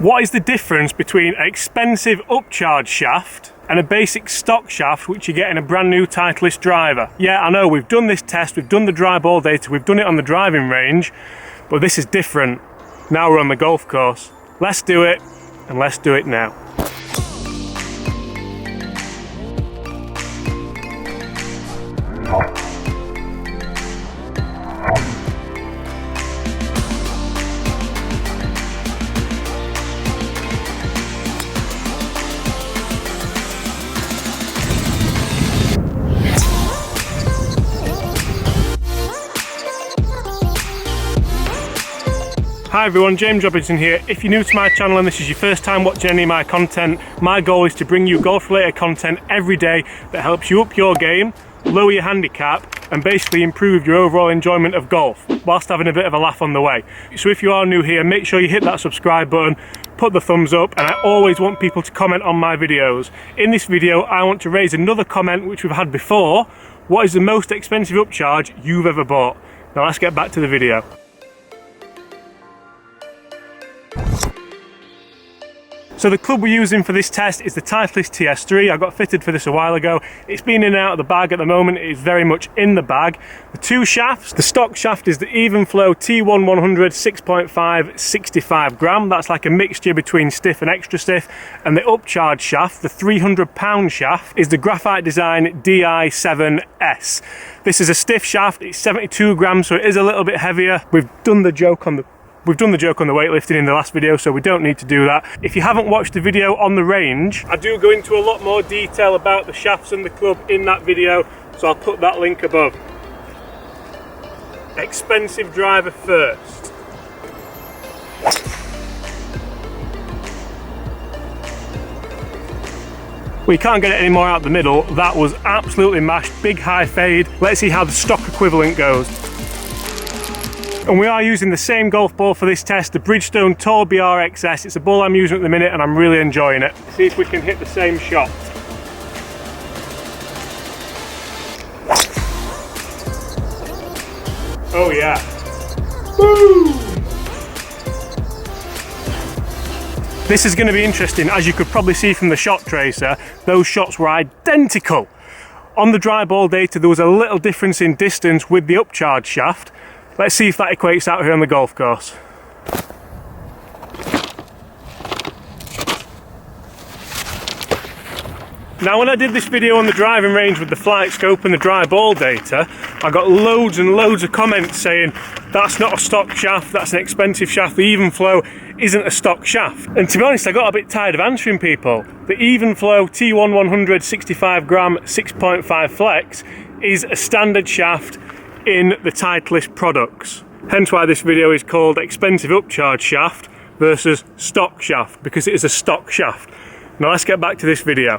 What is the difference between an expensive upcharge shaft and a basic stock shaft which you get in a brand new Titleist driver? Yeah, I know, we've done this test, we've done the dry ball data, we've done it on the driving range, but this is different. Now we're on the golf course. Let's do it, and let's do it now. Hi everyone, James Robinson here. If you're new to my channel and this is your first time watching any of my content, my goal is to bring you golf related content every day that helps you up your game, lower your handicap and basically improve your overall enjoyment of golf whilst having a bit of a laugh on the way. So if you are new here, make sure you hit that subscribe button, put the thumbs up, and I always want people to comment on my videos. In this video I want to raise another comment which we've had before. What is the most expensive upcharge you've ever bought? Now let's get back to the video. So the club we're using for this test is the Titleist TS3. I got fitted for this a while ago. It's been in and out of the bag at the moment. It is very much in the bag. The two shafts, the stock shaft is the Even Flow T1 100 6.5 65 gram. That's like a mixture between stiff and extra stiff. And the upcharge shaft, the 300-pound shaft, is the Graphite Design DI7S. This is a stiff shaft. It's 72 grams, so it is a little bit heavier. We've done the joke on the weightlifting in the last video, so we don't need to do that. If you haven't watched the video on the range, I do go into a lot more detail about the shafts and the club in that video, so I'll put that link above. Expensive driver first. We can't get it any more out the middle. That was absolutely mashed. Big high fade. Let's see how the stock equivalent goes. And we are using the same golf ball for this test, the Bridgestone Tour BR XS. It's a ball I'm using at the minute and I'm really enjoying it. See if we can hit the same shot. Oh yeah. Woo! This is going to be interesting. As you could probably see from the shot tracer, those shots were identical. On the dry ball data there was a little difference in distance with the upcharge shaft. Let's see if that equates out here on the golf course. Now when I did this video on the driving range with the flight scope and the dry ball data, I got loads and loads of comments saying that's not a stock shaft, that's an expensive shaft, the Even Flow isn't a stock shaft. And to be honest, I got a bit tired of answering people. The Even Flow T1 100 65 gram 6.5 flex is a standard shaft in the Titleist products. Hence why this video is called expensive upcharge shaft versus stock shaft, because it is a stock shaft. Now let's get back to this video.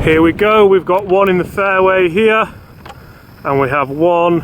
Here we go, we've got one in the fairway here and we have one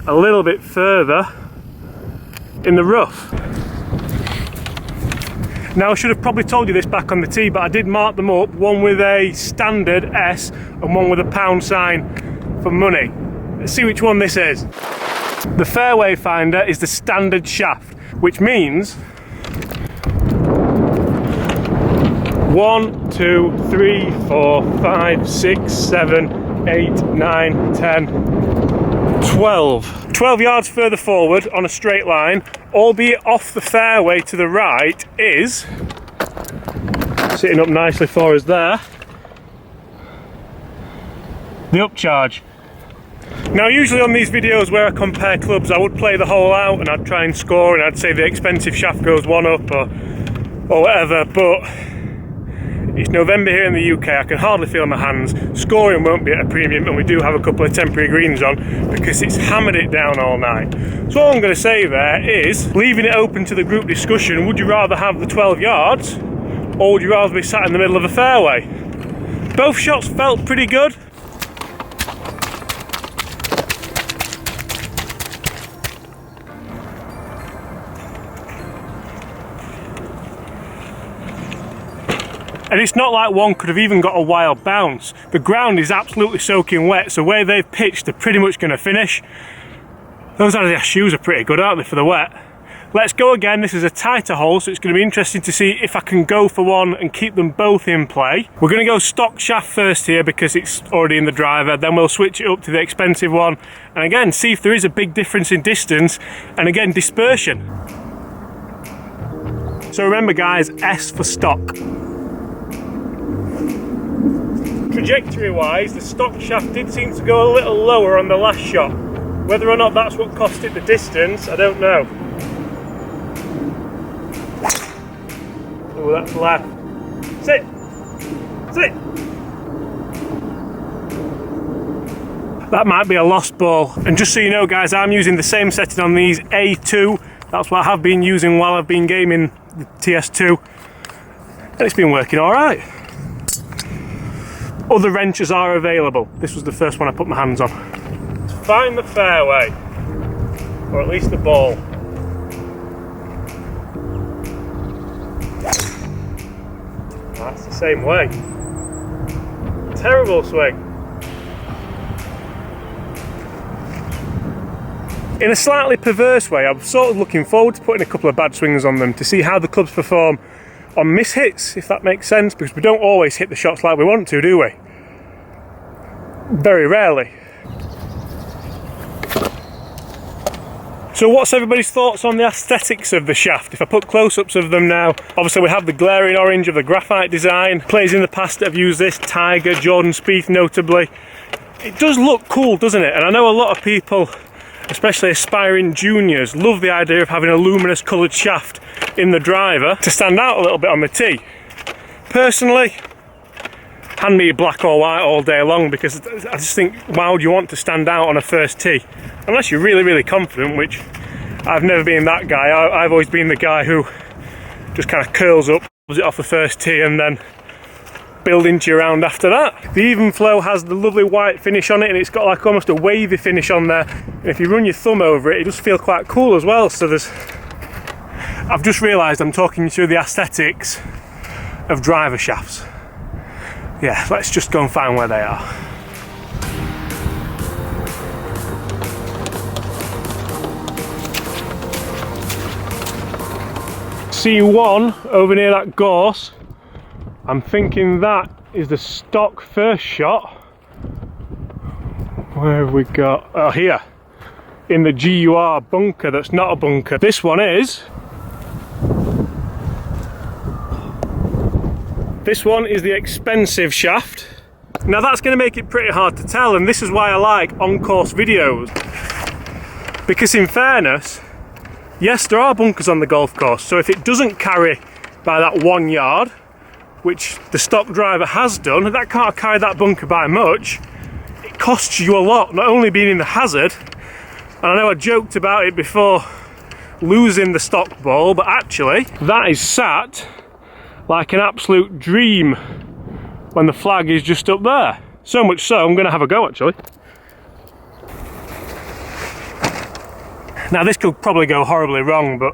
a little bit further in the rough. Now I should have probably told you this back on the tee, but I did mark them up, one with a standard S and one with a pound sign for money. Let's see which one this is. The fairway finder is the standard shaft, which means 1, 2, 3, 4, 5, 6, 7, 8, 9, 10, 12 yards further forward on a straight line, albeit off the fairway to the right, is sitting up nicely for us there, the upcharge. Now usually on these videos where I compare clubs, I would play the hole out and I'd try and score and I'd say the expensive shaft goes one up or whatever, but it's November here in the UK, I can hardly feel my hands. Scoring won't be at a premium, and we do have a couple of temporary greens on because it's hammered it down all night. So all I'm going to say there is, leaving it open to the group discussion, would you rather have the 12 yards or would you rather be sat in the middle of a fairway? Both shots felt pretty good. And it's not like one could have even got a wild bounce. The ground is absolutely soaking wet, so where they've pitched, they're pretty much going to finish. Those Adidas shoes are pretty good, aren't they, for the wet? Let's go again. This is a tighter hole, so it's going to be interesting to see if I can go for one and keep them both in play. We're going to go stock shaft first here because it's already in the driver, then we'll switch it up to the expensive one, and again, see if there is a big difference in distance, and again, dispersion. So remember guys, S for stock. Trajectory wise, the stock shaft did seem to go a little lower on the last shot. Whether or not that's what cost it the distance, I don't know. Oh, that's left. Sit! Sit! That might be a lost ball. And just so you know guys, I'm using the same setting on these A2. That's what I have been using while I've been gaming the TS2. And it's been working alright. Other wrenches are available. This was the first one I put my hands on. To find the fairway, or at least the ball. That's the same way. Terrible swing. In a slightly perverse way, I'm sort of looking forward to putting a couple of bad swings on them to see how the clubs perform on mishits, if that makes sense, because we don't always hit the shots like we want to, do we? Very rarely. So what's everybody's thoughts on the aesthetics of the shaft? If I put close-ups of them now, obviously we have the glaring orange of the Graphite design. Players in the past that have used this, Tiger, Jordan Spieth notably. It does look cool, doesn't it? And I know a lot of people, especially aspiring juniors, love the idea of having a luminous coloured shaft in the driver to stand out a little bit on the tee. Personally, hand me black or white all day long, because I just think, why would you want to stand out on a first tee? Unless you're really, really confident, which I've never been that guy. I've always been the guy who just kind of curls up, pulls it off the first tee and then build into your round after that. The even flow has the lovely white finish on it, and it's got like almost a wavy finish on there. And if you run your thumb over it, it does feel quite cool as well. So I've just realised I'm talking you through the aesthetics of driver shafts. Yeah, let's just go and find where they are. C1 over near that gorse. I'm thinking that is the stock first shot. Where have we got? Oh, here. In the GUR bunker that's not a bunker. This one is. This one is the expensive shaft. Now that's going to make it pretty hard to tell, and this is why I like on-course videos. Because in fairness, yes, there are bunkers on the golf course, so if it doesn't carry by that 1 yard, which the stock driver has done, that can't carry that bunker by much, it costs you a lot, not only being in the hazard, and I know I joked about it before losing the stock ball, but actually that is sat like an absolute dream when the flag is just up there. So much so, I'm going to have a go actually. Now this could probably go horribly wrong, but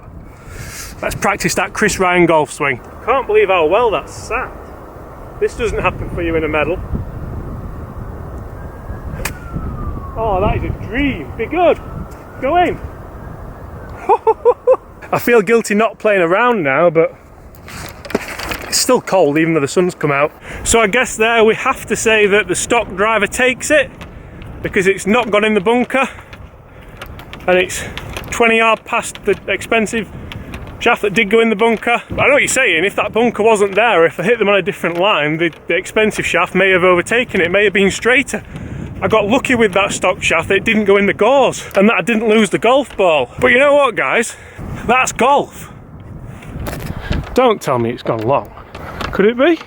let's practice that Chris Ryan golf swing. Can't believe how well that's sat. This doesn't happen for you in a medal. Oh, that is a dream. Be good. Go in. I feel guilty not playing around now, but it's still cold even though the sun's come out. So I guess there we have to say that the stock driver takes it because it's not gone in the bunker and it's 20 yards past the expensive shaft that did go in the bunker. But I know what you're saying, if that bunker wasn't there, if I hit them on a different line, the expensive shaft may have overtaken it, may have been straighter. I got lucky with that stock shaft that it didn't go in the gauze and that I didn't lose the golf ball. But you know what guys, that's golf. Don't tell me it's gone long. Could it be?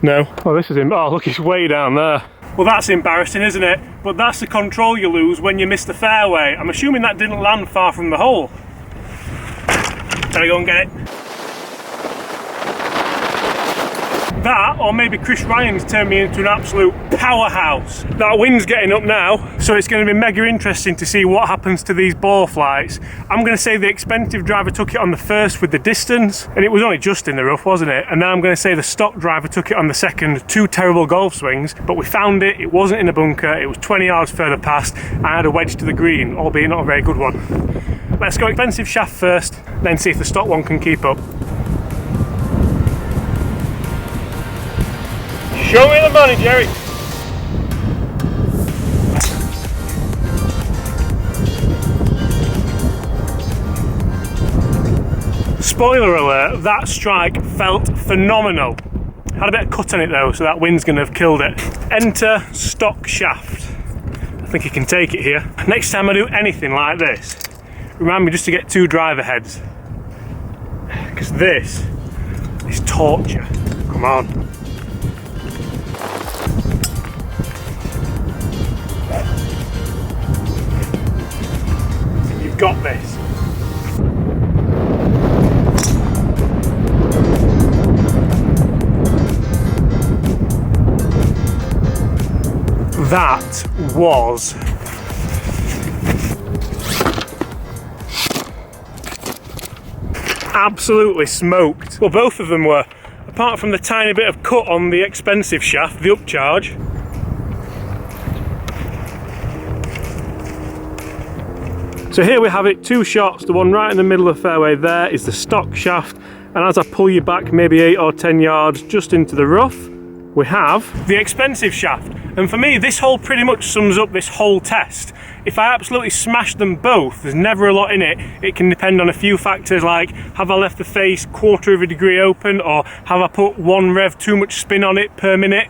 No. Oh, this is oh look, it's way down there. Well, that's embarrassing, isn't it? But that's the control you lose when you miss the fairway. I'm assuming that didn't land far from the hole. Can I go and get it? That, or maybe Chris Ryan's turned me into an absolute powerhouse. That wind's getting up now, so it's going to be mega interesting to see what happens to these ball flights. I'm going to say the expensive driver took it on the first with the distance, and it was only just in the rough, wasn't it? And now I'm going to say the stock driver took it on the second. Two terrible golf swings, but we found it. It wasn't in a bunker. It was 20 yards further past. I had a wedge to the green, albeit not a very good one. Let's go expensive shaft first, then see if the stock one can keep up. Show me the money, Jerry. Spoiler alert, that strike felt phenomenal. Had a bit of cut on it though, so that wind's going to have killed it. Enter stock shaft. I think you can take it here. Next time I do anything like this, remind me just to get two driver heads. Because this is torture. Come on. You've got this. That was absolutely smoked. Well, both of them were, apart from the tiny bit of cut on the expensive shaft, the upcharge. So here we have it, two shots. The one right in the middle of the fairway there is the stock shaft, and as I pull you back maybe 8 or 10 yards just into the rough, we have the expensive shaft. And for me, this hole pretty much sums up this whole test. If I absolutely smash them both, there's never a lot in it. It can depend on a few factors like, have I left the face 1/4 of a degree open, or have I put one rev too much spin on it per minute?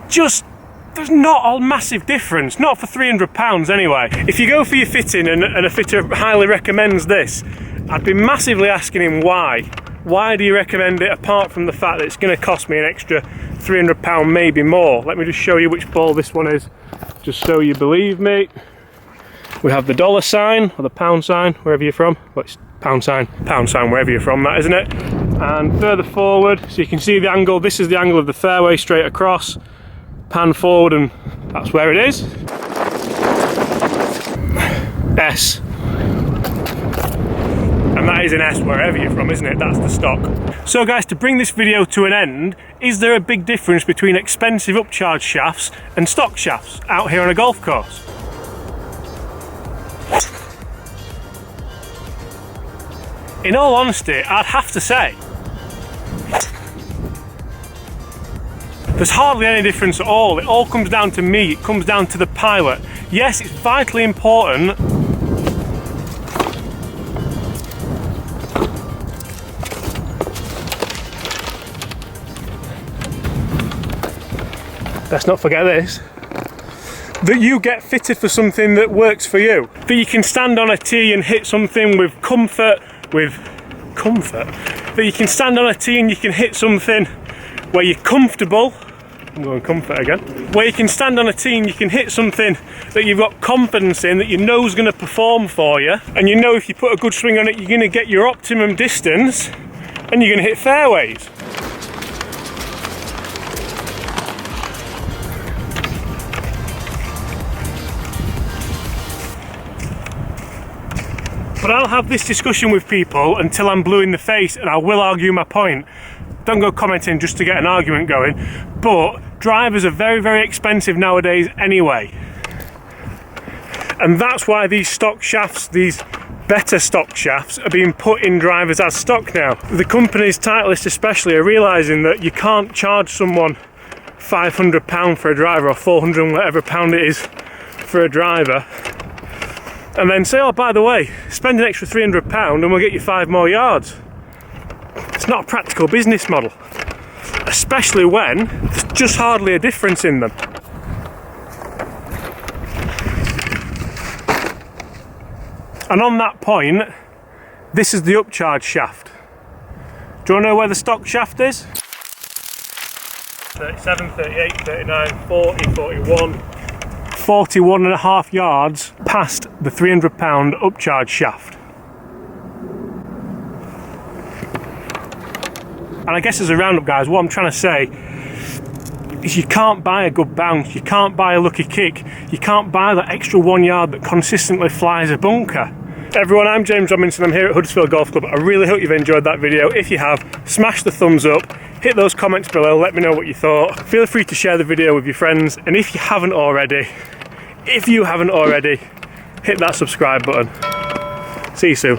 There's not a massive difference, not for £300 anyway. If you go for your fitting and a fitter highly recommends this, I'd be massively asking him why. Why do you recommend it, apart from the fact that it's going to cost me an extra £300, maybe more? Let me just show you which ball this one is, just so you believe me. We have the dollar sign, or the pound sign, wherever you're from. Well, it's pound sign, wherever you're from, that, isn't it? And further forward, so you can see the angle. This is the angle of the fairway straight across. Pan forward, and that's where it is. S. And that is an S wherever you're from, isn't it? That's the stock. So guys, to bring this video to an end, is there a big difference between expensive upcharge shafts and stock shafts out here on a golf course? In all honesty, I'd have to say there's hardly any difference at all. It all comes down to me, it comes down to the pilot. Yes, it's vitally important. Let's not forget this. That you get fitted for something that works for you. That you can stand on a tee and hit something with comfort, That you can stand on a tee and you can hit something where you're comfortable. I'm going comfort again. Where you can stand on a tee and you can hit something that you've got confidence in, that you know is going to perform for you, and you know if you put a good swing on it, you're going to get your optimum distance and you're going to hit fairways. But I'll have this discussion with people until I'm blue in the face, and I will argue my point. Don't go commenting just to get an argument going, but drivers are very, very expensive nowadays anyway. And that's why these stock shafts, these better stock shafts, are being put in drivers as stock now. The companies, Titleist especially, are realising that you can't charge someone £500 for a driver, or 400 and whatever pound it is for a driver, and then say, oh, by the way, spend an extra £300 and we'll get you 5 more yards. It's not a practical business model, especially when there's just hardly a difference in them. And on that point, this is the upcharge shaft. Do you want to know where the stock shaft is? 37, 38, 39, 40, 41. 41.5 yards past the £300 upcharge shaft. And I guess as a roundup, guys, what I'm trying to say is you can't buy a good bounce, you can't buy a lucky kick, you can't buy that extra 1 yard that consistently flies a bunker. Everyone, I'm James Robinson, I'm here at Huddersfield Golf Club. I really hope you've enjoyed that video. If you have, smash the thumbs up, hit those comments below, let me know what you thought. Feel free to share the video with your friends, and if you haven't already, hit that subscribe button. See you soon.